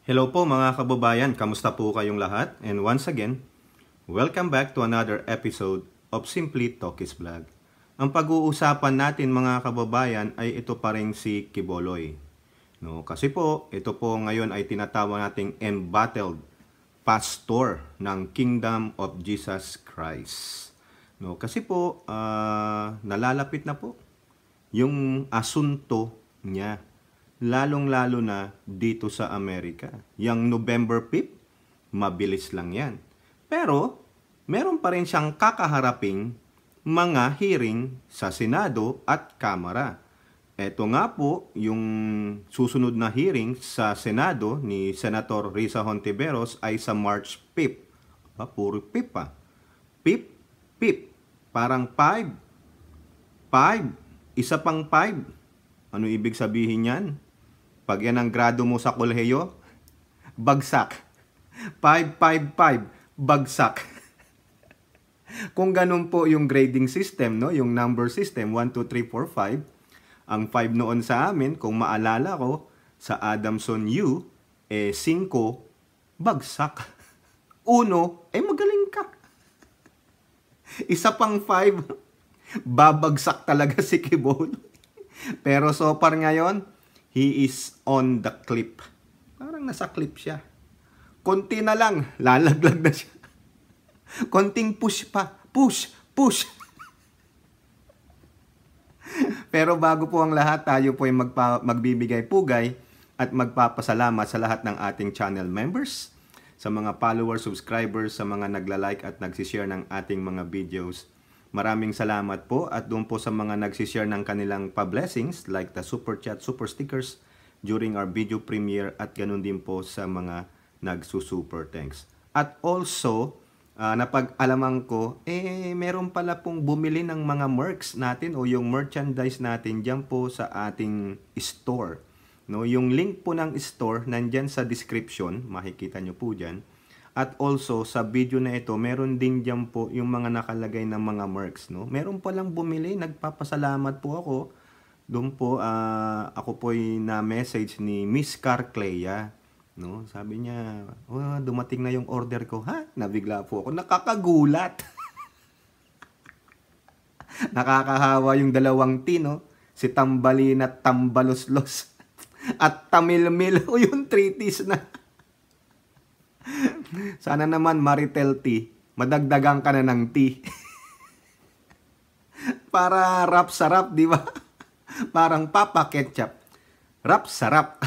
Hello po mga kababayan, kamusta po kayong lahat? And once again, welcome back to another episode of Simply Talkies Vlog. Ang pag-uusapan natin mga kababayan ay ito pa rin si Quiboloy. No, kasi po, ito po ngayon ay tinatawag nating embattled pastor ng Kingdom of Jesus Christ. No, kasi po, nalalapit na po yung asunto niya, lalong-lalo na dito sa Amerika. Yang November 5th, mabilis lang yan. Pero, meron pa rin siyang kakaharaping mga hearing sa Senado at Kamara. Ito nga po, yung susunod na hearing sa Senado ni Senator Risa Hontiveros ay sa March 5th. Puro 5th pa. 5th, 5th. Parang 5. 5. Isa pang 5. Ano ibig sabihin yan? Pag yan ang grado mo sa kolehiyo, bagsak. 555, bagsak. Kung ganun po yung grading system, no? Yung number system, 1, 2, 3, 4, 5. Ang 5 noon sa amin, kung maalala ko, sa Adamson U, 5, bagsak. 1, magaling ka. Isa pang 5, babagsak talaga si Quiboloy. Pero so far ngayon, he is on the clip. Parang nasa clip siya. Konti na lang, lalaglag na siya. Konting push pa. Push, push. Pero bago po ang lahat, tayo po ay magbibigay pugay at magpapasalamat sa lahat ng ating channel members, sa mga followers, subscribers, sa mga nagla-like at nagsishare ng ating mga videos. Maraming salamat po at doon po sa mga nagsishare ng kanilang pa-blessings like the super chat, super stickers during our video premiere at ganun din po sa mga nagsusuper thanks. At also, napag-alaman ko, meron pala pong bumili ng mga merch natin o yung merchandise natin dyan po sa ating store. No, yung link po ng store nandyan sa description, makikita nyo po dyan. At also, sa video na ito, meron din dyan po yung mga nakalagay ng mga merch. No? Meron pa lang bumili, nagpapasalamat po ako. Doon po, ako po na-message ni Miss Carcleya. No? Sabi niya, dumating na yung order ko. Ha? Nabigla po ako. Nakakagulat. Nakakahawa yung dalawang T, no? Si Tambalin at Tambaloslos. At Tamilmil. O yung 3 T's na. Sana naman Maritel T, madagdagan ka na ng T. Para rap sarap, di ba? Parang Papa Ketchup. Rap sarap.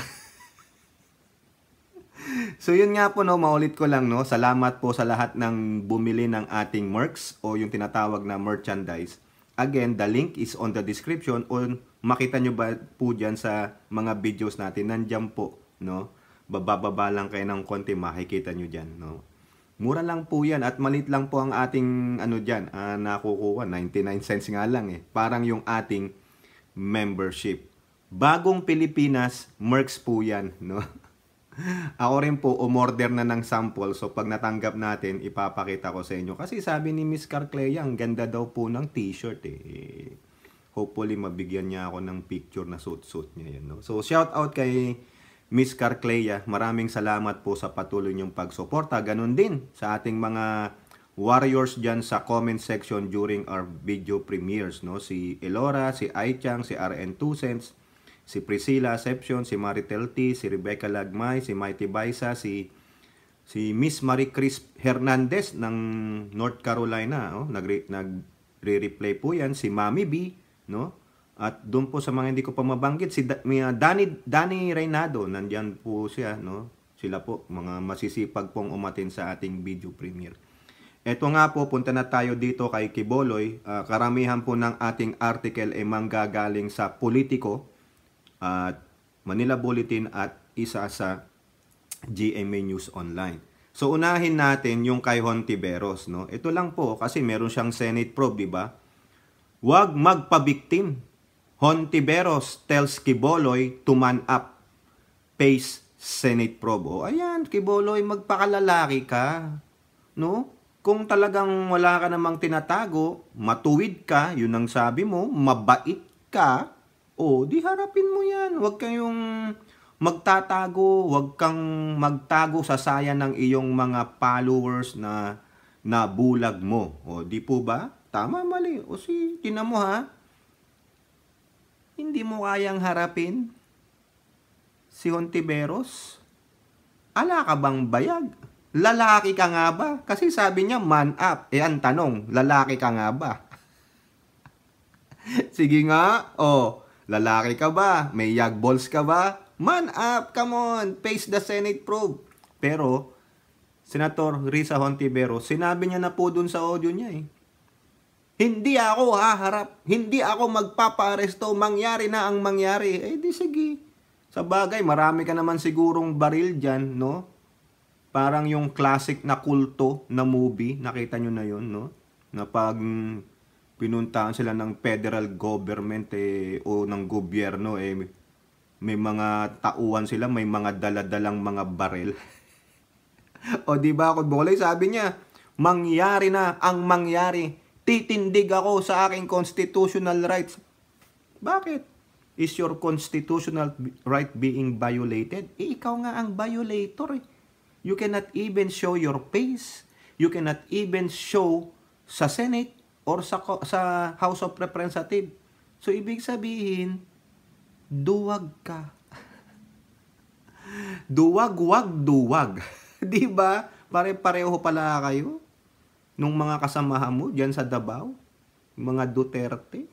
So yun nga po, no, maulit ko lang, no. Salamat po sa lahat ng bumili ng ating merch o yung tinatawag na merchandise. Again, the link is on the description o makita nyo ba po dyan sa mga videos natin, nandyan po, no. Bababa lang kayo ng konti, makikita nyo dyan, no? Mura lang po yan at malit lang po ang ating dyan, nakukuha, 99 cents nga lang Parang yung ating membership. Bagong Pilipinas, merch po yan, no? Ako rin po, umorder na ng sample. So pag natanggap natin, ipapakita ko sa inyo. Kasi sabi ni Miss Carcleya, ang ganda daw po ng t-shirt Hopefully, mabigyan niya ako ng picture na suit-suit niya yan, no? So shout out kay Miss Carcleya, maraming salamat po sa patuloy niyong pagsuporta. Ganon din sa ating mga warriors dyan sa comment section during our video premieres. No? Si Elora, si Aichang, si RN2 Cents, si Priscilla Asception, si Maritel T, si Rebecca Lagmay, si Mighty Baisa, si Miss Marie Chris Hernandez ng North Carolina. Nagre-replay po yan. Si Mami B, no? At doon po sa mga hindi ko pa mabanggit, si Danny Reynado, nandyan po siya, no? Sila po, mga masisipag pong umatin sa ating video premiere. Eto nga po, punta na tayo dito kay Quiboloy. Karamihan po ng ating article ay manggagaling sa Politico, at Manila Bulletin at isa sa GMA News Online. So unahin natin yung kay Hontiveros, no? Ito lang po kasi meron siyang Senate probe, di ba? Huwag magpabiktim. Hontiveros tells Quiboloy to man up, face Senate probe. O ayan, Quiboloy, magpakalalaki ka, no? Kung talagang wala ka namang tinatago, matuwid ka, yun ang sabi mo, mabait ka, o di harapin mo yan. Huwag kayong magtatago, wag kang magtago sa saya ng iyong mga followers na nabulag mo. O di po ba? Tama, mali. O tinan mo ha, hindi mo kayang harapin si Hontiveros? Ala ka bang bayag? Lalaki ka nga ba? Kasi sabi niya, man up. Ang tanong, lalaki ka nga ba? Sige nga, lalaki ka ba? May yag balls ka ba? Man up, come on, face the Senate probe. Pero, Senator Risa Hontiveros, sinabi niya na po dun sa audio niya Hindi ako haharap, hindi ako magpapa-aresto, mangyari na ang mangyari. Di sige. Sa bagay, marami ka naman sigurong baril dyan, no? Parang yung classic na kulto na movie, nakita nyo na yun, no? Na pag pinuntahan sila ng federal government o ng gobyerno, may mga tauhan sila, may mga daladalang mga baril. O di ba ako, Bolay, sabi niya, mangyari na ang mangyari. Titindig ako sa aking constitutional rights. Bakit? Is your constitutional right being violated? Ikaw nga ang violator. You cannot even show your face. You cannot even show sa Senate or sa House of Representatives. So, ibig sabihin, duwag ka. Duwag. Di ba? Pare-pareho pala kayo nung mga kasamahan mo diyan sa Davao, mga Duterte,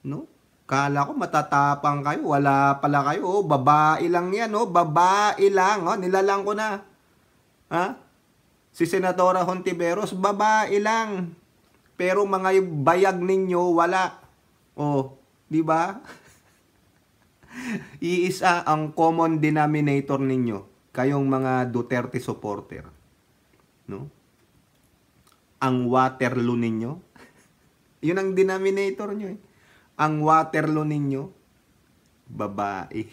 no? Kala ko matatapang kayo, wala pala kayo. Babae lang 'yan, babae lang, nilalang ko na. Ha? Si Senadora Hontiveros, babae lang. Pero mga bayag ninyo wala. Di ba? Iisa ang common denominator ninyo, kayong mga Duterte supporter, no? Ang Waterloo ninyo, yun ang denominator nyo Ang Waterloo ninyo, babae.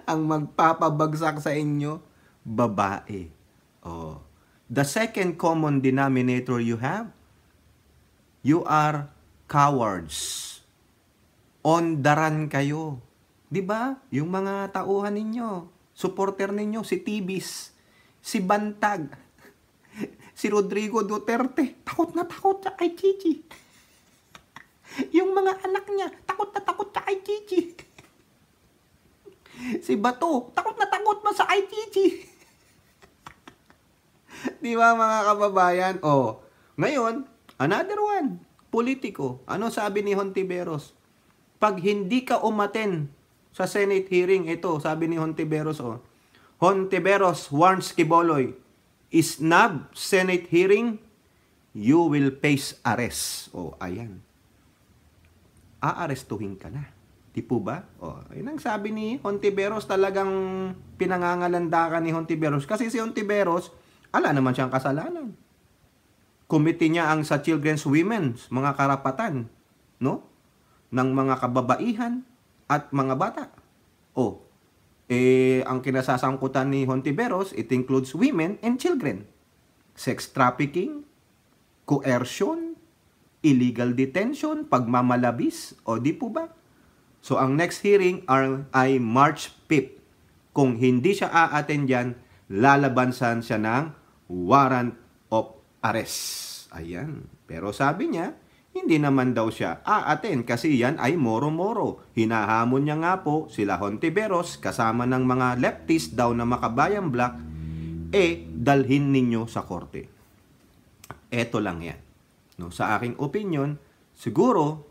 Ang magpapabagsak sa inyo, babae. The second common denominator you have, you are cowards. Ondaran kayo. 'Di ba? Yung mga tauhan ninyo, supporter ninyo, si Tibis, si Bantag, si Rodrigo Duterte, takot na takot siya kay Chichi. Yung mga anak niya, takot na takot siya kay Chichi. Si Bato, takot na takot ba sa kay Chichi? Di ba mga kababayan? Ngayon, another one, politiko. Ano sabi ni Hontiveros? Pag hindi ka umaten sa Senate hearing, ito, sabi ni Hontiveros, Hontiveros warns Quiboloy, snub Senate hearing, you will face arrest. Ayan. Aarestuhin ka na. Di po ba? Yun ang sabi ni Hontiveros, talagang pinangangalandakan ni Hontiveros. Kasi si Hontiveros, ala naman siyang kasalanan. Committee niya ang sa Children's Women's, mga karapatan, no? Ng mga kababaihan at mga bata. Ang kinasasangkutan ni Hontiveros, it includes women and children. Sex trafficking, coercion, illegal detention, pagmamalabis, di po ba? So, ang next hearing ay March 5th. Kung hindi siya a-attend dyan, lalabansan siya ng warrant of arrest. Ayan. Pero sabi niya, hindi naman daw siya a-attend kasi yan ay moro-moro. Hinahamon niya nga po sila Hontiveros kasama ng mga leftist daw na Makabayan Black, dalhin ninyo sa korte. Eto lang yan. No, sa aking opinion, siguro,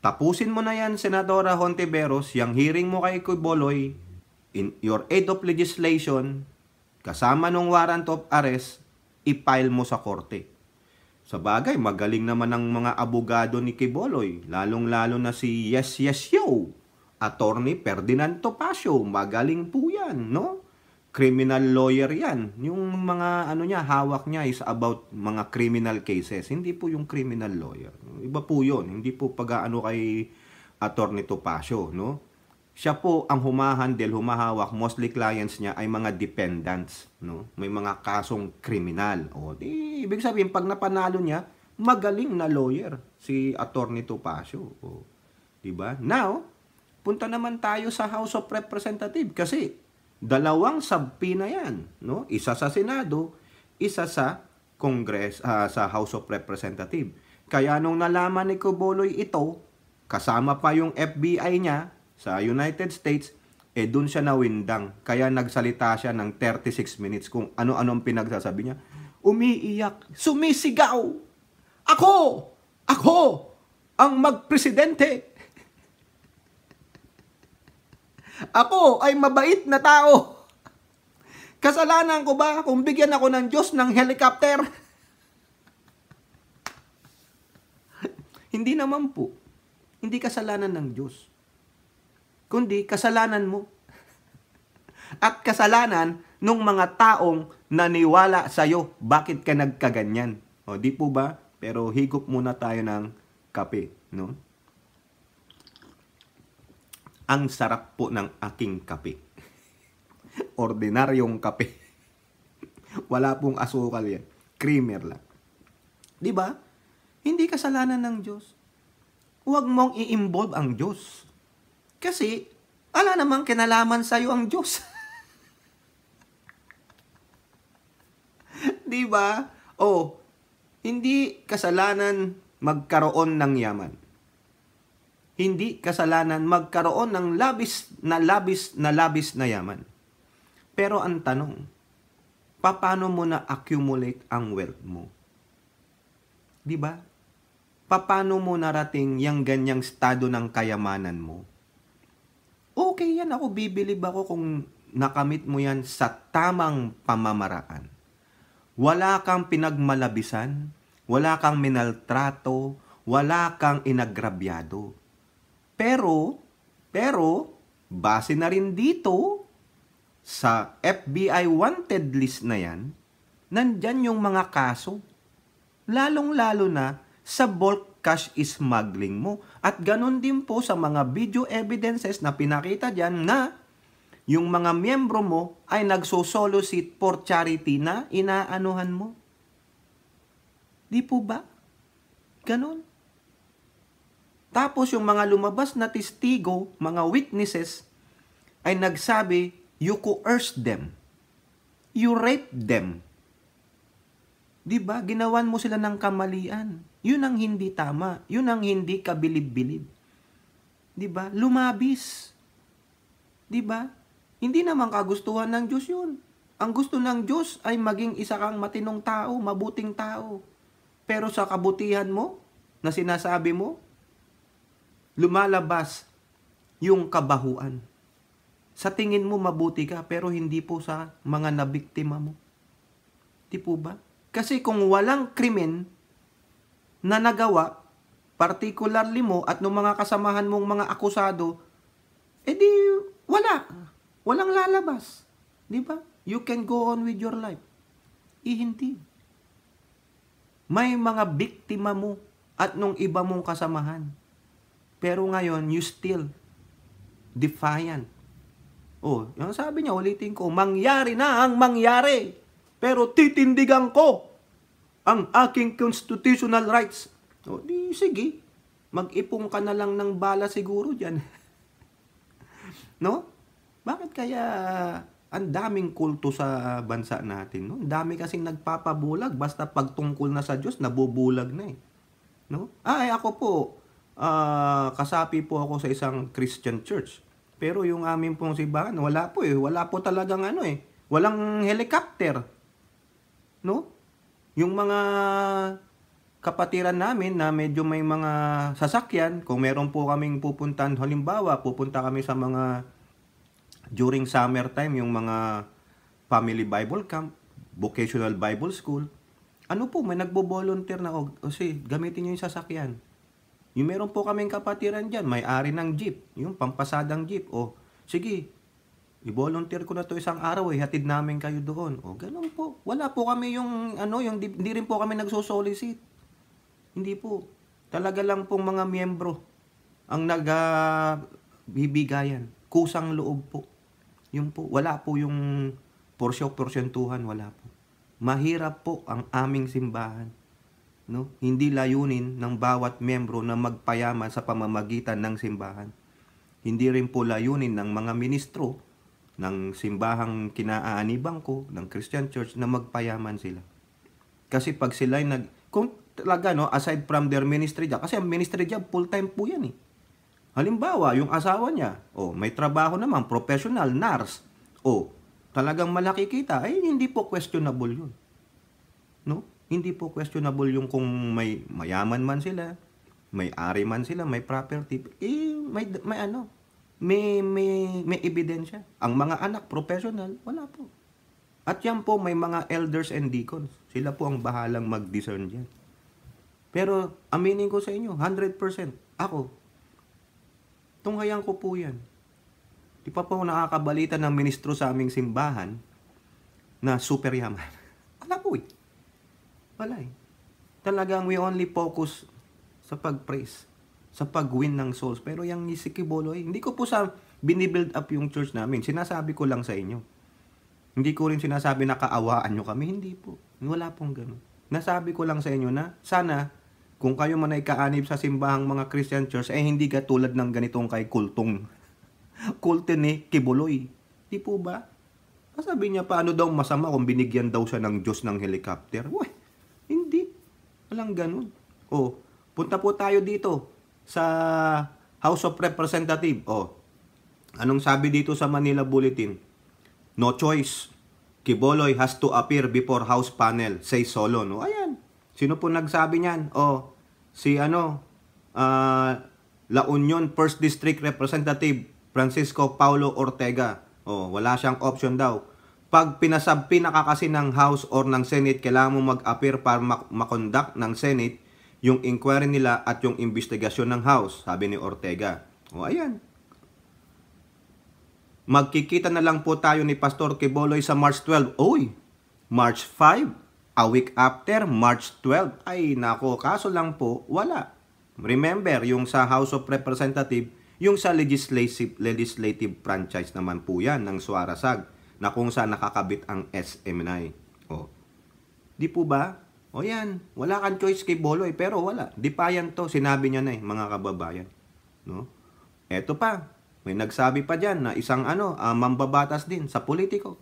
tapusin mo na yan, Senadora Hontiveros, yung hearing mo kay Quiboloy, in your aid of legislation, kasama nung warrant of arrest, i-file mo sa korte. Sa bagay, magaling naman ang mga abogado ni Quiboloy, lalong-lalo na si Yes Yo, Attorney Ferdinand Topacio, magaling po yan, no? Criminal lawyer yan. Yung mga niya, hawak niya is about mga criminal cases, hindi po yung criminal lawyer. Iba po yun, hindi po pag-aano kay Attorney Topacio, no? Siya po ang humahawak, mostly clients niya ay mga dependents, no? May mga kasong kriminal. Ibig sabihin, pag napanalo niya, magaling na lawyer si Attorney Topacio. Diba? Now, punta naman tayo sa House of Representatives kasi dalawang subpoena yan, no? Isa sa Senado, isa sa Congress, sa House of Representatives. Kaya nung nalaman ni Quiboloy ito, kasama pa yung FBI niya sa United States, dun siya nawindang. Kaya nagsalita siya ng 36 minutes kung ano-ano ang pinagsasabi niya. Umiiyak, sumisigaw. Ako ang magpresidente. Ako ay mabait na tao. Kasalanan ko ba kung bigyan ako ng Diyos ng helicopter? Hindi naman po. Hindi kasalanan ng Diyos. Kundi kasalanan mo. At kasalanan ng mga taong naniwala sa'yo. Bakit ka nagkaganyan? O, di po ba? Pero higop muna tayo ng kape, no? Ang sarap po ng aking kape. Ordinaryong kape. Wala pong asukal yan. Creamer lang. Di ba? Hindi kasalanan ng Diyos. Huwag mong i-involve ang Diyos. Kasi, ala namang kinalaman sa'yo ang Diyos. Di ba? O, hindi kasalanan magkaroon ng yaman. Hindi kasalanan magkaroon ng labis na yaman. Pero ang tanong, paano mo na-accumulate ang wealth mo? Di ba? Paano mo narating yung ganyang estado ng kayamanan mo? Okay yan, ako bibilib ako kung nakamit mo yan sa tamang pamamaraan. Wala kang pinagmalabisan, wala kang minaltrato, wala kang inagrabyado. Pero, base na rin dito, sa FBI wanted list na yan, nandyan yung mga kaso. Lalong-lalo na sa bulk cash smuggling mo. At ganun din po sa mga video evidences na pinakita dyan na yung mga miyembro mo ay nagsosolicit for charity na inaanuhan mo. Di po ba? Ganun. Tapos yung mga lumabas na testigo, mga witnesses, ay nagsabi, you coerced them. You raped them. Diba? Ginawan mo sila ng kamalian. Yun ang hindi tama. Yun ang hindi kabilib-bilib. Diba? Lumabis. Diba? Hindi naman kagustuhan ng Diyos yun. Ang gusto ng Diyos ay maging isa kang matinong tao, mabuting tao. Pero sa kabutihan mo, na sinasabi mo, lumalabas yung kabahuan. Sa tingin mo mabuti ka, pero hindi po sa mga nabiktima mo. Di po ba? Kasi kung walang krimen na nagawa, particularly mo at ng mga kasamahan mong mga akusado, edi wala. Walang lalabas. Di ba? You can go on with your life. Hindi. May mga biktima mo at nung iba mong kasamahan. Pero ngayon, you still defiant. Oh, yung sabi niya, ulitin ko, mangyari na ang mangyari. Pero titindigan ko ang aking constitutional rights. Oh, di sige. Mag-ipong ka na lang ng bala siguro dyan. No? Bakit kaya ang daming kulto sa bansa natin? No? Ang dami kasing nagpapabulag. Basta pagtungkol na sa Diyos, nabubulag na eh. No? Ay, ako po, kasapi po ako sa isang Christian church. Pero yung amin pong simbahan, wala po eh. Wala po talagang walang helicopter. No? Yung mga kapatiran namin na medyo may mga sasakyan, kung meron po kaming pupuntahan, halimbawa, pupunta kami sa mga during summertime, yung mga family Bible camp, vocational Bible school, may nagbo-volunteer na, gamitin nyo yung sasakyan. Yung meron po kaming kapatiran dyan, may-ari ng jeep, yung pampasadang jeep. Sige, i-volunteer ko na to isang araw, hatid namin kayo doon. Ganun po. Wala po kami hindi rin po kami nagsosolicit. Hindi po. Talaga lang pong mga miyembro ang nagbibigayan. Kusang loob po. Yung po. Wala po yung porsyentuhan, wala po. Mahirap po ang aming simbahan. No? Hindi layunin ng bawat miyembro na magpayaman sa pamamagitan ng simbahan. Hindi rin po layunin ng mga ministro ng simbahang kinaaaniban ko, ng Christian Church, na magpayaman sila. Kasi pag sila kung talaga, no, aside from their ministry job, kasi ang ministry job, full-time po yan eh. Halimbawa, yung asawa niya, may trabaho naman, professional, nurse, talagang malaki kita, ay hindi po questionable yun. No? Hindi po questionable yung kung may mayaman man sila, may ari man sila, may property, may ebidensya. Ang mga anak, professional, wala po. At yan po, may mga elders and deacons. Sila po ang bahalang mag-discern dyan. Pero, aminin ko sa inyo, 100%, ako, tunghayan ko po yan. Di pa po nakakabalita ng ministro sa aming simbahan na super yaman. Wala po eh. Wala eh. Talagang we only focus sa pag-praise, sa pag-win ng souls. Pero yung si Quiboloy, hindi ko po sa binibuild up yung church namin. Sinasabi ko lang sa inyo. Hindi ko rin sinasabi na kaawaan nyo kami. Hindi po. Wala pong ganun. Nasabi ko lang sa inyo na sana kung kayo man ay kaanib sa simbahang mga Christian Church, hindi katulad ng ganitong kay kulte ni Quiboloy. Di po ba? Sabi niya, paano daw masama kung binigyan daw siya ng Diyos ng helicopter? Uy, hindi. Walang ganun. Punta po tayo dito sa House of Representatives. Anong sabi dito sa Manila Bulletin? No choice. Quiboloy has to appear before House panel, says Solon. Ayan. Sino po nagsabi niyan? Si La Union 1st District Representative Francisco Paulo Ortega. Wala siyang option daw. Pag pinaka kasi ng House or ng Senate, kailangan mo mag-appear para makonduct ng Senate yung inquiry nila at yung investigasyon ng House, sabi ni Ortega. Ayan. Magkikita na lang po tayo ni Pastor Quiboloy sa March 12. March 5. A week after, March 12. Ay, nako, kaso lang po, wala. Remember, yung sa House of Representatives, yung sa legislative franchise naman po yan ng Suarasag, na kung saan nakakabit ang SMNI. Di po ba? Yan, wala kang choice Quiboloy, pero wala. Defiant to, sinabi niya na mga kababayan. No? Eto pa, may nagsabi pa dyan na isang mambabatas din sa politiko.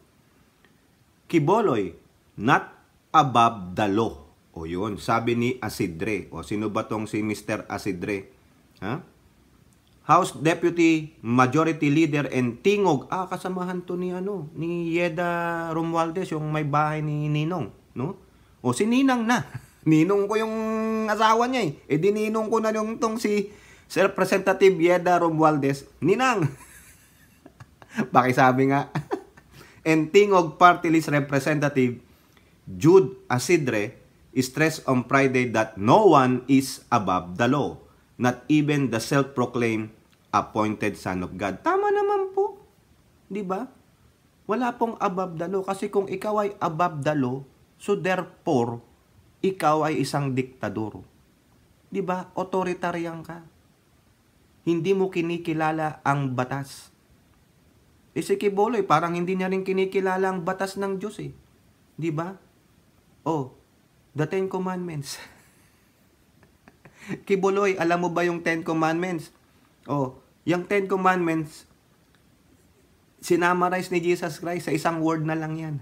Quiboloy, not above the law. Yun, sabi ni Asidre. Sino ba tong si Mr. Asidre? House Deputy Majority Leader and Tingog. Kasamahan to ni Yeda Romualdez, yung may bahay ni Ninong, no? Si Ninang na. Ninong ko yung asawa niya eh. Dininong ko na yung tong si Representative Yeda Romualdez. Ninang. Pakisabi nga. And Tingog Party List Representative Jude Asidre stressed on Friday that no one is above the law, not even the self-proclaimed appointed Son of God. Tama naman po. Di ba? Wala pong above the law. Kasi kung ikaw ay above the law, so therefore, ikaw ay isang diktador. Di ba? Authoritarian ka. Hindi mo kinikilala ang batas. Si Quiboloy, parang hindi niya rin kinikilala ang batas ng Diyos eh. Di ba? The Ten Commandments. Quiboloy, alam mo ba yung Ten Commandments? Yung Ten Commandments, sinamarize ni Jesus Christ sa isang word na lang yan.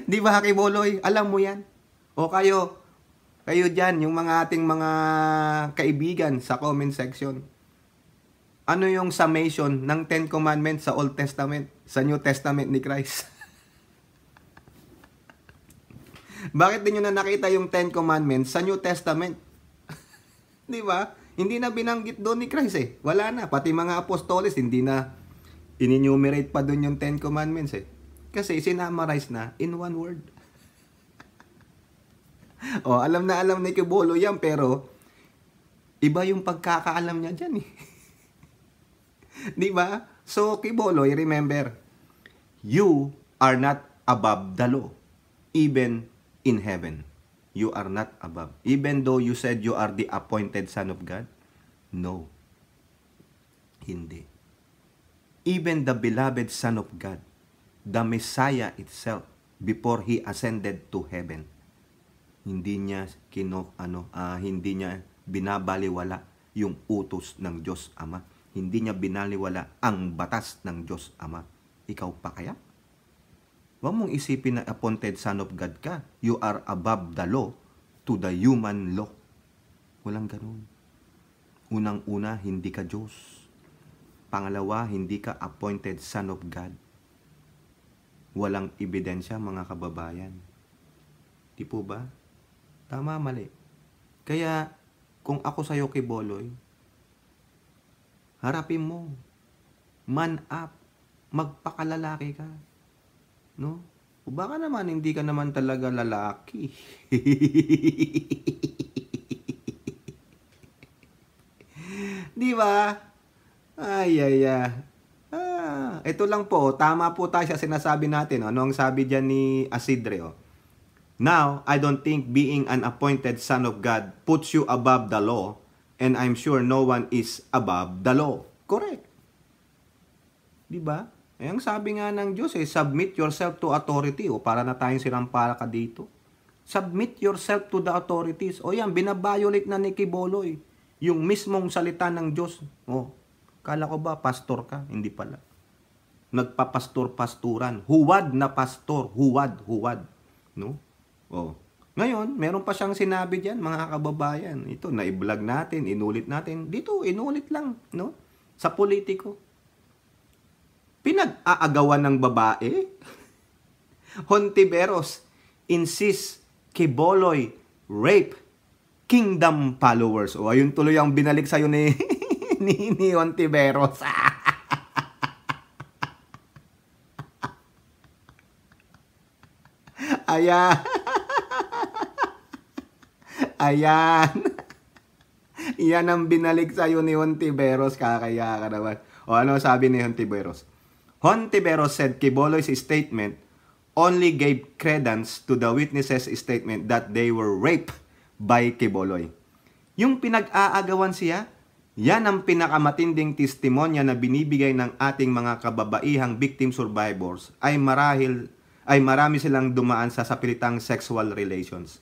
Di ba, Quiboloy? Alam mo yan? Kayo dyan, yung mga ating mga kaibigan sa comment section. Ano yung summation ng Ten Commandments sa Old Testament, sa New Testament ni Christ? Bakit din nyo na nakita yung Ten Commandments sa New Testament? Di ba? Hindi na binanggit doon ni Christ eh. Wala na. Pati mga apostoles, hindi na in-enumerate pa doon yung Ten Commandments eh. Kasi sinamarize na in one word. Alam na alam ni Quiboloy yan, pero iba yung pagkakaalam niya dyan eh. Di ba? So, Quiboloy, remember, you are not above the law, even in heaven. You are not above. Even though you said you are the appointed Son of God, no. Hindi. Even the beloved Son of God, the Messiah itself, before He ascended to heaven, Hindi niya hindi niya binabaliwala yung utos ng Diyos Ama. Hindi niya binaliwala ang batas ng Diyos Ama. Ikaw pa kaya? Huwag mong isipin na appointed son of God ka. You are above the law to the human law. Walang ganun. Unang-una, hindi ka Diyos. Pangalawa, hindi ka appointed son of God. Walang ebidensya, mga kababayan. Di po ba? Tama, mali. Kaya, kung ako sa'yo, Kiboloy, harapin mo. Man up. Magpakalalaki ka. No? O baka naman, hindi ka naman talaga lalaki. Di ba? Ito lang po, tama po tayo sa sinasabi natin. Ano ang sabi dyan ni Asidre? Now, I don't think being an appointed son of God puts you above the law, and I'm sure no one is above the law. Correct. Di ba? Ang sabi nga ng Diyos, submit yourself to authority. Para na tayong sinampala ka dito. Submit yourself to the authorities. Yan, binabiolate na ni Kiboloy. Yung mismong salita ng Diyos. Kala ko ba pastor ka? Hindi pala. Nagpapastor-pasturan. Huwad na pastor. Huwad. No? Ngayon, meron pa siyang sinabi diyan, mga kababayan. Ito, na-vlog natin, inulit natin. Dito, inulit lang, no? Sa politiko. Pinag-aagawan ng babae. Hontiveros insists Kiboloy rape kingdom followers. Ayun tuloy ang binalik sa'yo ni ni Hontiveros. Ayan. Yan ang binalik sa'yo ni Hontiveros. Kakaya ka naman. Ano sabi ni Hontiveros? Hontiveros said Kiboloy's statement only gave credence to the witnesses' statement that they were raped by Kiboloy. Yung pinag-aagawan siya, yan ang pinakamatinding testimonya na binibigay ng ating mga kababaihang victim survivors ay marami silang dumaan sa sapilitang sexual relations.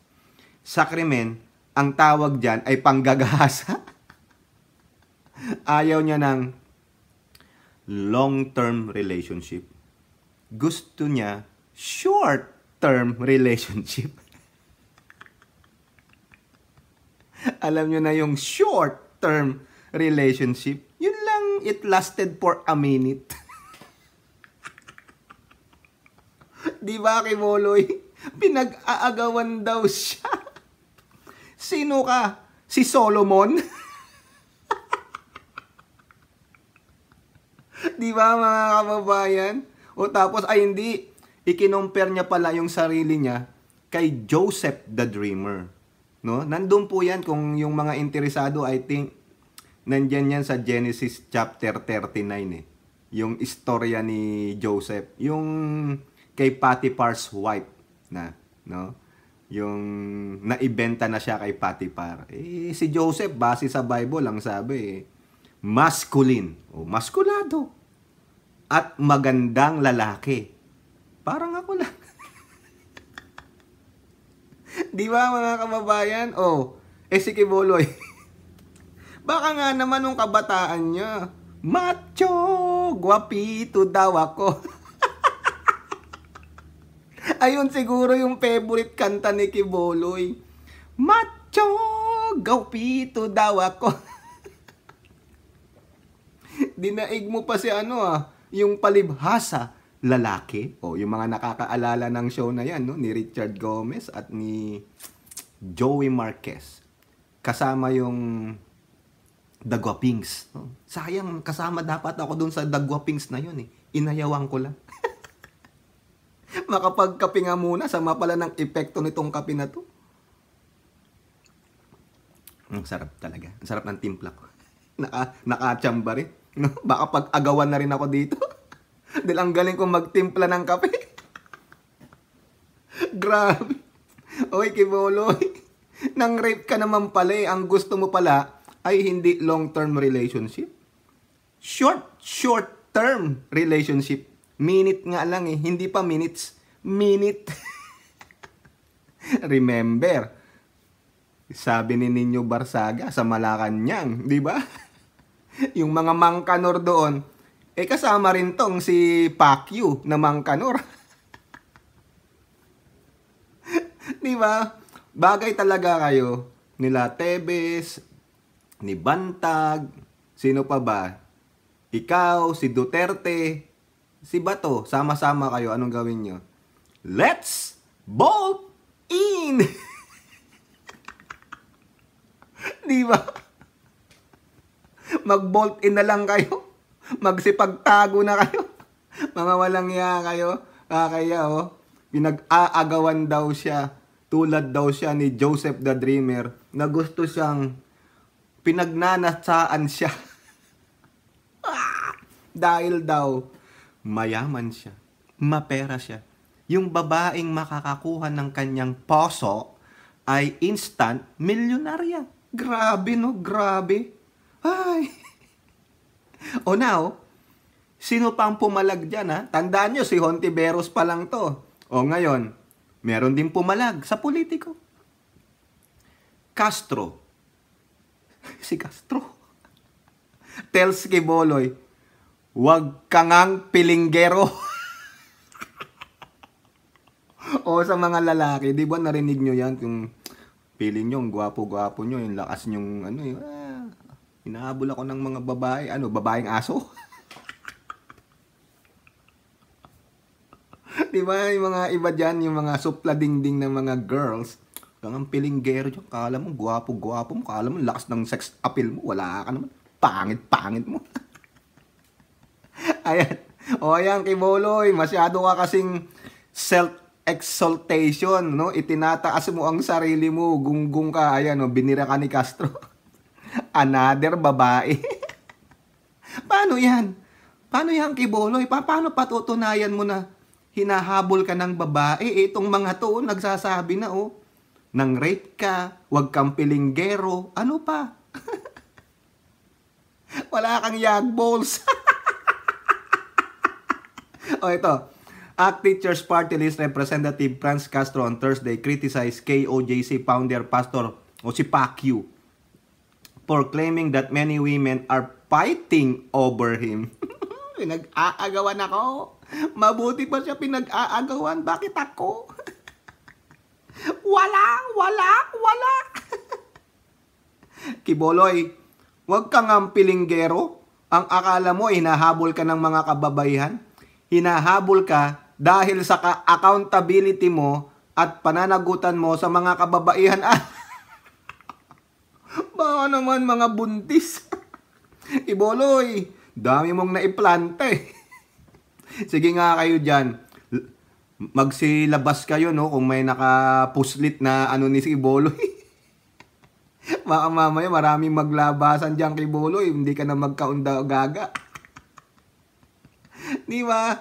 Sa krimen, ang tawag dyan ay panggagahasa. Ayaw niya ng long-term relationship. Gusto niya short-term relationship. Alam niyo na yung short-term relationship. Yun lang, it lasted for a minute. Di ba, Kiboloy? Pinag-aagawan daw siya. Sino ka? Si Solomon? Di ba, mga kababayan? Tapos, hindi. Ikinompare niya pala yung sarili niya kay Joseph the Dreamer. No? Nandun po yan, kung yung mga interesado, I think, nandyan yan sa Genesis chapter 39 Yung istorya ni Joseph. Yung kay Potiphar's wife na, no? Yung naibenta na siya kay Potiphar. Si Joseph, base sa Bible, ang sabi, masculine, maskulado, at magandang lalaki. Parang ako lang. Di ba, mga kababayan? Si Kiboloy. Baka nga naman nung kabataan niya, macho, guwapito daw ako. Ayun siguro yung favorite kanta ni Kiboloy. Macho, guwapito daw ako. Dinaig mo pa si yung palibhasa, lalaki. Yung mga nakakaalala ng show na yan, no? Ni Richard Gomez at ni Joey Marquez. Kasama yung The Guapings. No? Sayang, kasama dapat ako dun sa The Guapings na yun. Inayawan ko lang. Makapagkape nga muna, sama pala ng epekto nitong kape na to. Ang sarap talaga. Ang sarap ng timpla ko. Nakachamba rin. No? Baka pag-agawan na rin ako dito. Dahil ang galing kong magtimpla ng kape. Grabe. Oy, Kiboloy. Nang rape ka naman pala eh. Ang gusto mo pala ay hindi long-term relationship. Short-term relationship. Minute nga lang eh. Hindi pa minutes. Minute. Remember, sabi ni Nino Barsaga sa Malacanang, di ba? Yung mga mangkanor doon, kasama rin tong si Pacquiao na mangkanor. Di ba? Bagay talaga kayo nila Tebes, ni Bantag, sino pa ba? Ikaw, si Duterte, si Bato, sama-sama kayo. Anong gawin nyo? Let's bolt in! Di ba? Mag-bolt in na lang kayo. Magsipagtago na kayo. Mga walang iya kayo. Kaya pinag-aagawan daw siya. Tulad daw siya ni Joseph the Dreamer na gusto siyang pinagnanatsaan siya. Dahil daw mayaman siya. Mapera siya. Yung babaeng makakakuha ng kanyang poso ay instant milyonarya. Grabe, no? Grabe. Ay. O now, sino pang pumalag dyan, ha? Tandaan nyo, si Hontiveros pa lang to. O ngayon, meron din pumalag sa politiko. Castro. Si Castro. Tells Quiboloy, wag ka ngang pilinggero. O sa mga lalaki, di ba narinig nyo yan? Yung feeling nyo, gwapo-gwapo nyo, yung lakas nyong, hinahabol ako ng mga babae, babaeng aso? Di ba yung mga iba dyan, yung mga supla-dingding ng mga girls, kang pilinggero dyan, kala mo, gwapo-gwapo mo, kala mo, lakas ng sex appeal mo, wala ka naman, pangit-pangit mo. Ayan, ayan, Quiboloy, masyado ka kasing self-exaltation, no? Itinataas mo ang sarili mo, gunggong ka, ayan, binira ka ni Castro. Another babae. Paano yan? Paano yan, Quiboloy? Paano patutunayan mo na hinahabol ka ng babae? Itong mga to, nagsasabi na, nang rape ka, wag kang pilinggero, ano pa? Wala kang yag balls. Ito. ACT Teachers Party List Representative Franz Castro on Thursday criticized KOJC founder pastor si Pacquiao for claiming that many women are fighting over him. Pinag-aagawan ako. Mabuti pa siya pinag-aagawan. Bakit ako? Wala. Quiboloy, wag kang ang pilinggero. Ang akala mo, hinahabol ka ng mga kababaihan. Hinahabol ka dahil sa accountability mo at pananagutan mo sa mga kababaihan. Baka naman mga buntis. Quiboloy, dami mong naiplante. Sige nga kayo dyan. Magsilabas kayo, no? Kung may nakapuslit na ni Quiboloy. Baka mamaya maraming maglabasan dyan, Quiboloy. Hindi ka na magkaunda gaga. Di ba?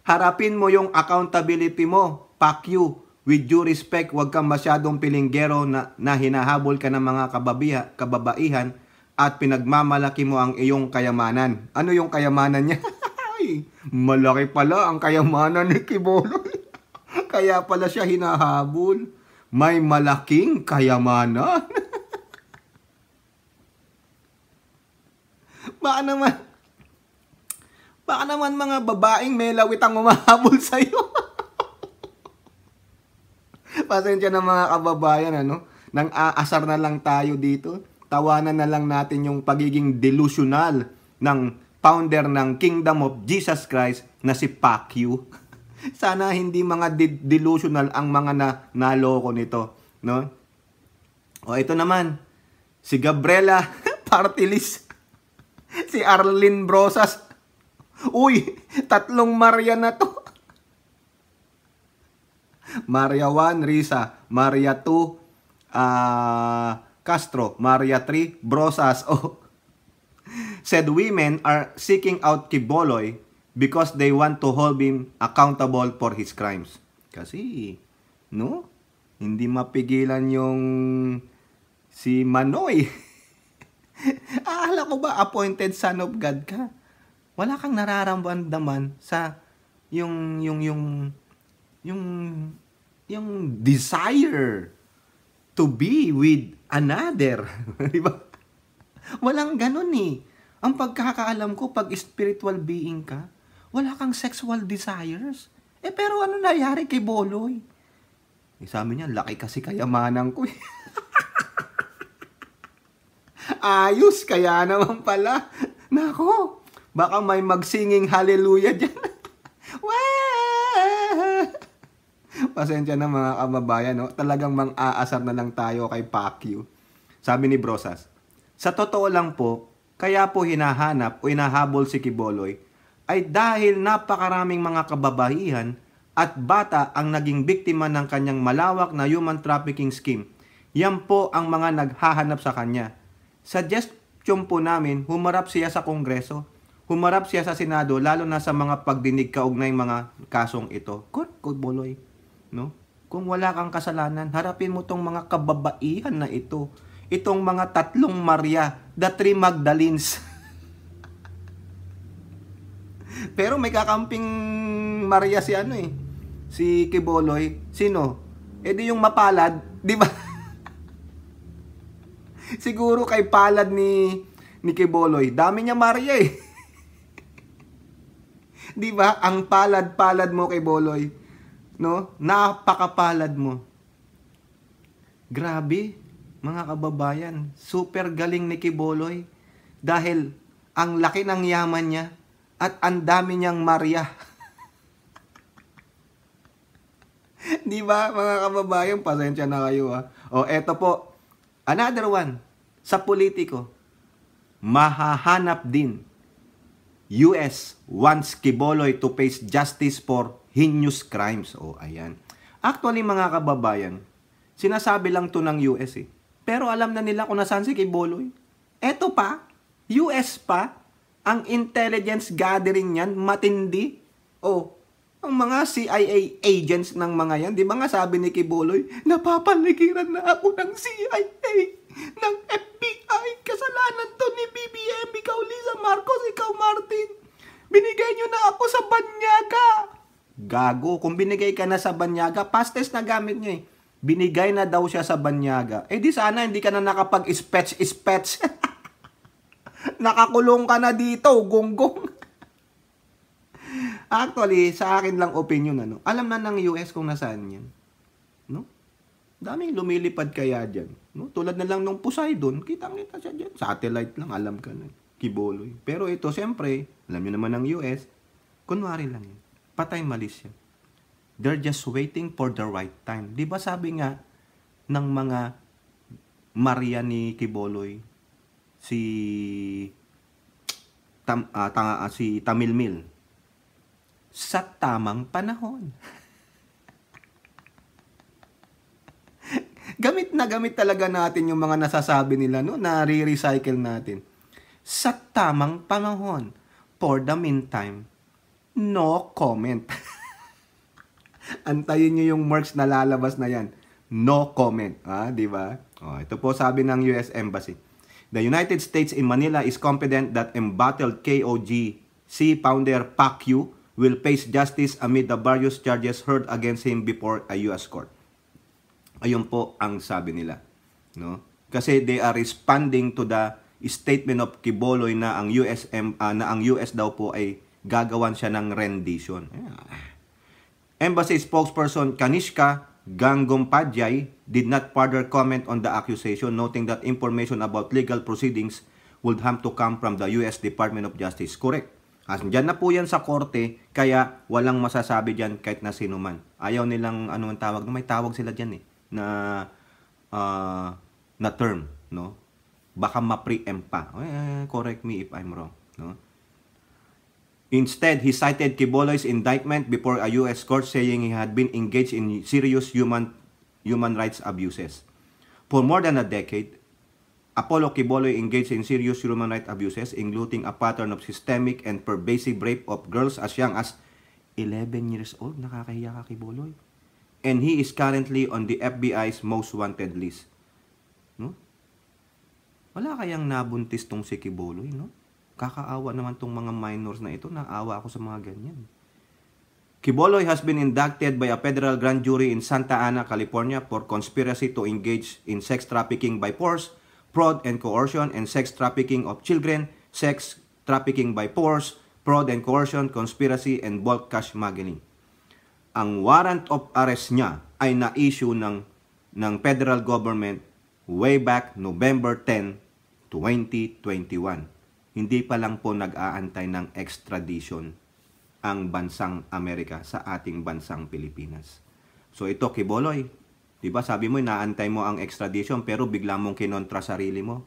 Harapin mo yung accountability mo, Pacquiao. With due respect, huwag kang masyadong pilinggero na hinahabol ka ng mga kababaihan at pinagmamalaki mo ang iyong kayamanan. Ano yung kayamanan niya? Malaki pala ang kayamanan ni Quiboloy. Kaya pala siya hinahabol. May malaking kayamanan. Baka naman mga babaeng may lawit ang umahabol sa'yo. Pasensya na mga kababayan, nang aasar na lang tayo dito. Tawanan na lang natin yung pagiging delusional ng founder ng Kingdom of Jesus Christ na si Pacquiao. Sana hindi mga delusional ang mga naloko nito, no? Ito naman, si Gabriela Partilis, si Arlene Brosas. Uy, 3 Maria na to. Maria 1, Risa. Maria 2, Castro. Maria 3, Brosas. Said women are seeking out Quiboloy because they want to hold him accountable for his crimes. Kasi, hindi mapigilan yung si Manoy. Akala ko ba appointed son of God ka? Wala kang nararamdaman sa yung yung desire to be with another. Di ba? Walang ganun eh. Ang pagkakaalam ko, pag spiritual being ka, wala kang sexual desires. Pero ano nangyari kay Boloy? Sabi niya, laki kasi kayamanan ko eh. Ayos, kaya naman pala. Nako, baka may magsinging hallelujah dyan. Pasensya na mga kababayan, no? Talagang mang-aasar na lang tayo kay Pacquiao. Sabi ni Brosas, sa totoo lang po, kaya po hinahanap o hinahabol si Quiboloy ay dahil napakaraming mga kababaihan at bata ang naging biktima ng kanyang malawak na human trafficking scheme. Yan po ang mga naghahanap sa kanya. Suggestion po namin, humarap siya sa Kongreso, humarap siya sa Senado, lalo na sa mga pagdinig kaugnay mga kasong ito. Quiboloy, no? Kung wala kang kasalanan, harapin mo tong mga kababaihan na ito. Itong mga tatlong Maria, the three Magdalens. Pero may kakamping Maria si ano eh, si Quiboloy. Sino? Di yung mapalad, di ba? Siguro kay palad ni Quiboloy, dami niya Maria eh. Di ba? Ang palad-palad mo kay Boloy, no? Napakapalad mo. Grabe, mga kababayan, super galing ni Quiboloy dahil ang laki ng yaman niya at ang dami niyang Maria. Di ba, mga kababayan, pasensya na kayo ha. Eto po, another one, sa politiko, mahahanap din. US wants Quiboloy to face justice for heinous crimes. Ayan. Actually, mga kababayan, sinasabi lang to ng US eh. Pero alam na nila kung nasaan si Quiboloy. Eto pa, US pa, ang intelligence gathering niyan, matindi. Ang mga CIA agents ng mga yan, di ba nga sabi ni Quiboloy, napapaligiran na ako ng CIA, ng FBI, kasalanan to ni BBM, ikaw Lisa Marcos, ikaw Martin, binigay nyo na ako sa banyaga. Gago, kung binigay ka na sa banyaga, past tense na gamit nyo eh. Binigay na daw siya sa banyaga. Di sana hindi ka na nakapag-spets. Nakakulong ka na dito, gonggong. Actually, sa akin lang opinion, alam na ng US kung nasaan yan. No? Daming lumilipad kaya dyan. No? Tulad na lang nung Poseidon, kitang-kita siya dyan. Satellite lang, alam ka na. Quiboloy. Pero ito, siyempre, alam nyo naman ng US, kunwari lang yan. Patay malis yan. They're just waiting for the right time. Di ba sabi nga ng mga Maria ni Quiboloy, si Tamilmil, sa tamang panahon. Gamit na gamit talaga natin yung mga nasasabi nila, no? Na-recycle natin. Sa tamang panahon. For the meantime, no comment. Antayin nyo yung marks na lalabas na yan. No comment. Di ba? Ito po sabi ng US Embassy. The United States in Manila is confident that embattled KOGC founder Pacquiao will face justice amid the various charges heard against him before a US court. Ayun po ang sabi nila, no? Kasi they are responding to the statement of Quiboloy na ang US daw po ay gagawan siya ng rendition. Embassy spokesperson Kanishka Gangompadhyay did not further comment on the accusation, noting that information about legal proceedings would have to come from the US Department of Justice. Correct. Diyan na po yan sa korte, kaya walang masasabi dyan kahit na sino man. Ayaw nilang, ang tawag, may tawag sila dyan eh, na term, no? Baka ma-preempt pa. Correct me if I'm wrong, no? Instead, he cited Quiboloy's indictment before a US court saying he had been engaged in serious human rights abuses. For more than a decade, Apollo Quiboloy engaged in serious human rights abuses, including a pattern of systemic and pervasive rape of girls as young as 11 years old. Nakakahiya ka, Quiboloy. And he is currently on the FBI's most wanted list. No? Wala kayang nabuntis tong si Quiboloy, no? Kakaawa naman tong mga minors na ito. Naawa ako sa mga ganyan. Quiboloy has been indicted by a federal grand jury in Santa Ana, California for conspiracy to engage in sex trafficking by force, fraud and coercion, and sex trafficking of children, sex trafficking by force, fraud and coercion, conspiracy, and bulk cash smuggling. Ang warrant of arrest niya ay na-issue ng federal government way back November 10, 2021. Hindi pa lang po nag-aantay ng extradition ang bansang Amerika sa ating bansang Pilipinas. So ito, Quiboloy, di ba sabi mo, inaantay mo ang extradition pero bigla mong kinontra sarili mo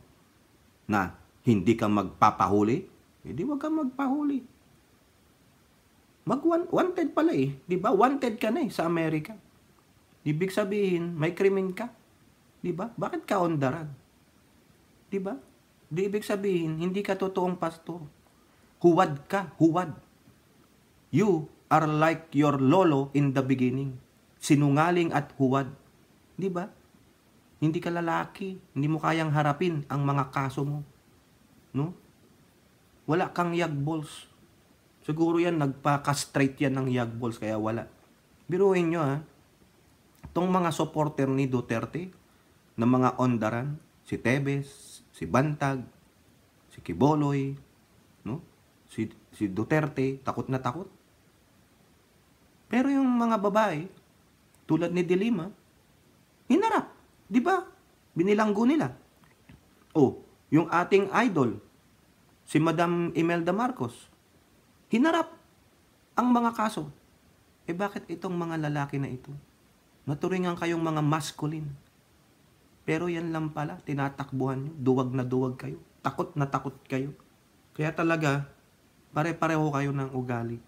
na hindi ka magpapahuli? Hindi, wag kang magpahuli. Wanted pala eh. Di ba? Wanted ka na eh sa Amerika. Ibig sabihin, may krimen ka. Di ba? Bakit ka ondaran? Di ba? Di ibig sabihin, hindi ka totoong pastor. Huwad ka, huwad. You are like your lolo in the beginning. Sinungaling at huwad. Di ba? Hindi ka lalaki. Hindi mo kayang harapin ang mga kaso mo. No? Wala kang yagballs. Siguro yan, nagpa-castrate yan ng yagballs, kaya wala. Biruin nyo ha. Itong mga supporter ni Duterte, na mga ondaran, si Tebes, si Bantag, si Quiboloy, no? Si Duterte, takot na takot. Pero yung mga babae, tulad ni Dilima, hinarap. Di ba? Binilanggo nila. Oh, yung ating idol, si Madam Imelda Marcos, hinarap ang mga kaso. Eh bakit itong mga lalaki na ito? Naturingan kayong mga masculine. Pero yan lang pala, tinatakbuhan nyo. Duwag na duwag kayo. Takot na takot kayo. Kaya talaga, pare-pareho kayo ng ugali.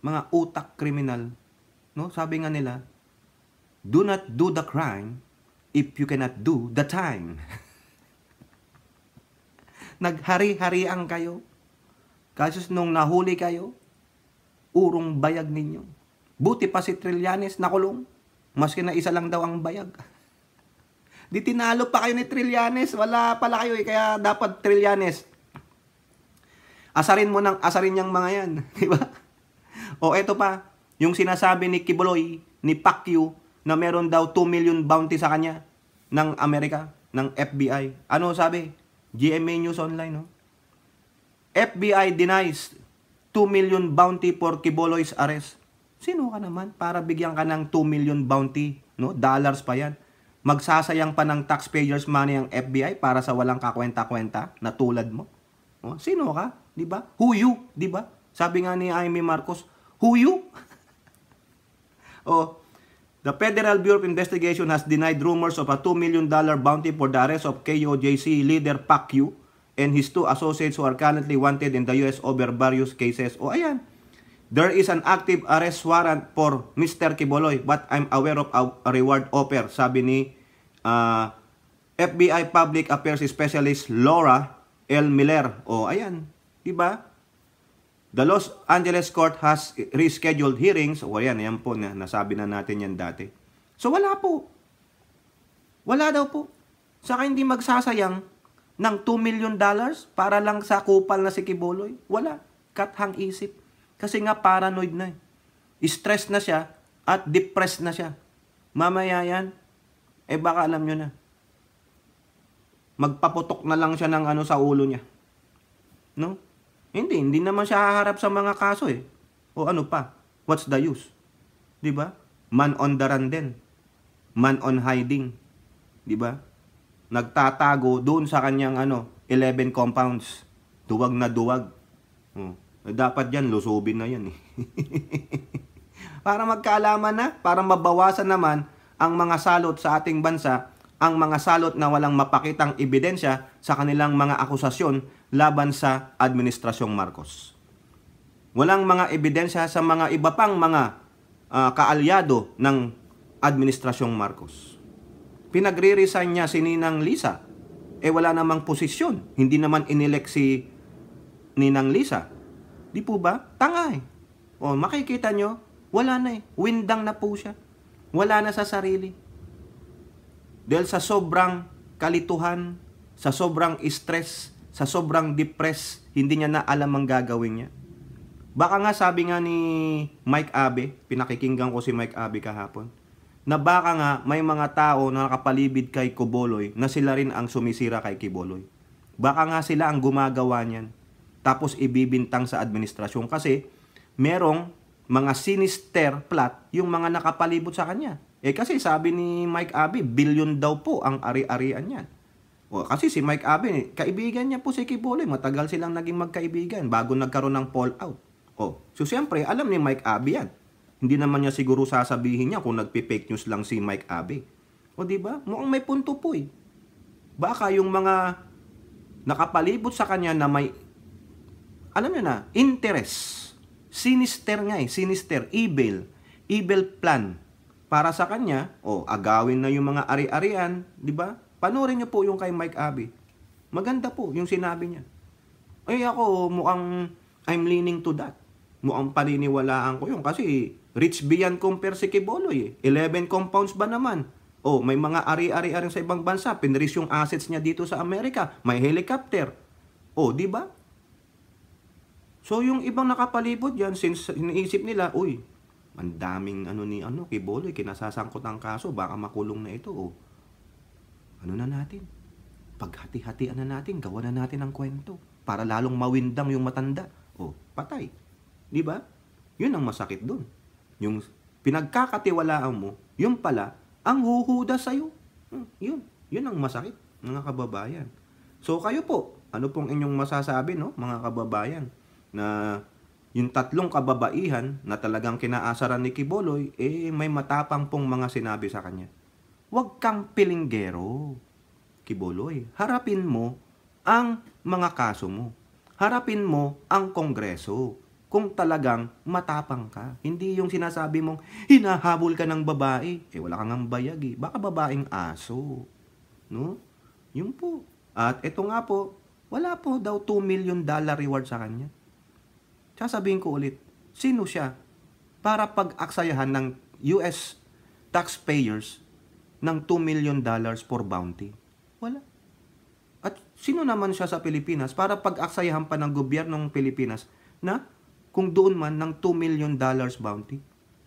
Mga utak kriminal. No? Sabi nga nila, do not do the crime if you cannot do the time. Naghari-harian kayo. Kasi nung nahuli kayo, urong bayag ninyo. Buti pa si Trillanes nakulong. Maski na isa lang daw ang bayag. Di tinalo pa kayo ni Trillanes. Wala pala kayo eh. Kaya dapat Trillanes, asarin mo ng asarin niyang mga yan. Diba? O eto pa, yung sinasabi ni Quiboloy, ni Pacquiao, na meron daw 2 million bounty sa kanya ng Amerika, ng FBI. Ano sabi? GMA News Online, no? FBI denies 2 million bounty for Quiboloy's arrest. Sino ka naman para bigyan ka ng 2 million bounty, no? Dollars pa yan. Magsasayang pa ng taxpayers money ang FBI para sa walang kakwenta-kwenta na tulad mo. O, sino ka? Di ba? Who you? Di ba? Sabi nga ni Amy Marcos, who you? Oh, the Federal Bureau of Investigation has denied rumors of a $2 million bounty for the arrest of KOJC leader Pacquiao and his 2 associates who are currently wanted in the US over various cases. Oh, ayan. There is an active arrest warrant for Mr. Quiboloy, but I'm aware of a reward offer, sabi ni FBI Public Affairs Specialist Laura L. Miller. Oh, ayan. Diba? The Los Angeles Court has rescheduled hearings. O yan po, nasabi na natin yan dati. So wala po. Wala daw po. Saka hindi magsasayang ng $2 million para lang sa kupal na si Quiboloy. Wala. Kathang isip. Kasi nga paranoid na. Stress na siya at depressed na siya. Mamaya yan, eh baka alam nyo na. Magpaputok na lang siya ng ano sa ulo niya. No? Hindi naman siya haharap sa mga kaso eh. O ano pa? What's the use? 'Di ba? Man on the run din. Man on hiding. 'Di ba? Nagtatago doon sa kanyang 11 compounds. Duwag na duwag. Dapat diyan lusubin na 'yan eh. Para magkaalaman na, para mabawasan naman ang mga salot sa ating bansa, ang mga salot na walang mapakitang ebidensya sa kanilang mga akusasyon laban sa Administrasyong Marcos. Walang mga ebidensya sa mga iba pang mga kaalyado ng Administrasyong Marcos. Pinagre-resign niya si Ninang Lisa. Wala namang posisyon. Hindi naman inelect si Ninang Lisa. Di po ba? Tanga eh. O, makikita nyo, wala na eh. Windang na po siya. Wala na sa sarili. Dahil sa sobrang kalituhan, sa sobrang stress, sa sobrang depressed, hindi niya na alam ang gagawin niya. Baka nga sabi nga ni Mike Abe, pinakikinggan ko si Mike Abe kahapon, na baka nga may mga tao na nakapalibid kay Quiboloy na sila rin ang sumisira kay Quiboloy. Baka nga sila ang gumagawa niyan. Tapos ibibintang sa administrasyon kasi merong mga sinister plot yung mga nakapalibot sa kanya. Kasi sabi ni Mike Abe, billion daw po ang ari-arian niyan. Kasi si Mike Abe, kaibigan niya po si Quiboloy. Matagal silang naging magkaibigan bago nagkaroon ng fallout. So siyempre, alam ni Mike Abe yan. Hindi naman niya siguro sasabihin niya kung nagpi-fake news lang si Mike Abe. Di ba? Mukhang may punto po eh. Baka yung mga nakapalibot sa kanya na may, alam niyo na, interest. Sinister nga eh. Sinister. Evil. Evil plan. Para sa kanya, agawin na yung mga ari-arian, di ba? Panoorin niyo po yung kay Mike Abe. Maganda po yung sinabi niya. Ako mukhang I'm leaning to that. Mukhang paniniwalaan ko yun. Kasi rich beyond compare si Quiboloy eh. 11 compounds ba naman? May mga ari-ari sa ibang bansa. Pinris yung assets niya dito sa Amerika. May helicopter. Di ba? So yung ibang nakapalibot yan, since iniisip nila, ang daming Quiboloy, kinasasangkot ang kaso, baka makulong na ito. Ano na natin? Paghati-hatian na natin, gawa na natin ang kwento. Para lalong mawindang yung matanda. Patay. Di ba? Yun ang masakit doon. Yung pinagkakatiwalaan mo, yung pala, ang huhuda sa'yo. Yun ang masakit, mga kababayan. So kayo po, ano pong inyong masasabi, no, mga kababayan, na yung tatlong kababaihan na talagang kinaasaran ni Quiboloy, may matapang pong mga sinabi sa kanya. Huwag kang pilinggero, Quiboloy. Harapin mo ang mga kaso mo. Harapin mo ang Kongreso kung talagang matapang ka. Hindi yung sinasabi mong hinahabol ka ng babae. Wala kang ang bayag eh. Baka babaeng aso. No? Yun po. At ito nga po, wala po daw $2 million reward sa kanya. Sasabihin ko ulit, sino siya para pag-aksayahan ng US taxpayers ng $2 million for bounty? Wala. At sino naman siya sa Pilipinas para pag-aksayahan pa ng gobyernong Pilipinas na kung doon man ng $2 million bounty?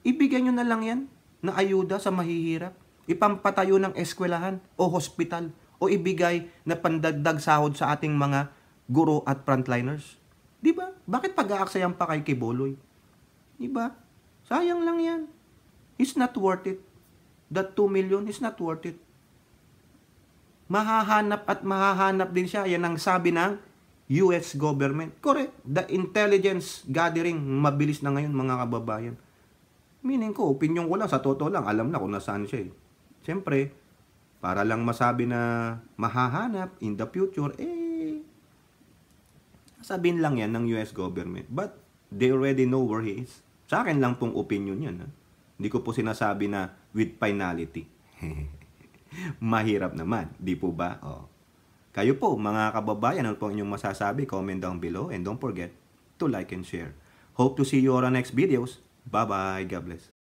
Ibigay nyo na lang yan na ayuda sa mahihirap. Ipampatayo ng eskwelahan o hospital o ibigay na pandagdag sahod sa ating mga guro at frontliners. Di ba? Bakit pag-aaksayan pa kay Quiboloy? Di ba? Sayang lang yan. It's not worth it. That $2 million is not worth it. Mahahanap at mahahanap din siya. Yan ang sabi ng US government. Correct. The intelligence gathering, mabilis na ngayon mga kababayan. Meaning ko, opinion ko lang, sa totoo lang, alam na kung nasaan siya eh. Siyempre, para lang masabi na mahahanap in the future, sabihin lang yan ng US government. But they already know where he is. Sa akin lang pong opinion yan. Hindi ko po sinasabi na with finality. Mahirap naman, di po ba? Kayo po, mga kababayan, ano po inyong masasabi? Comment down below and don't forget to like and share. Hope to see you on our next videos. Bye-bye. God bless.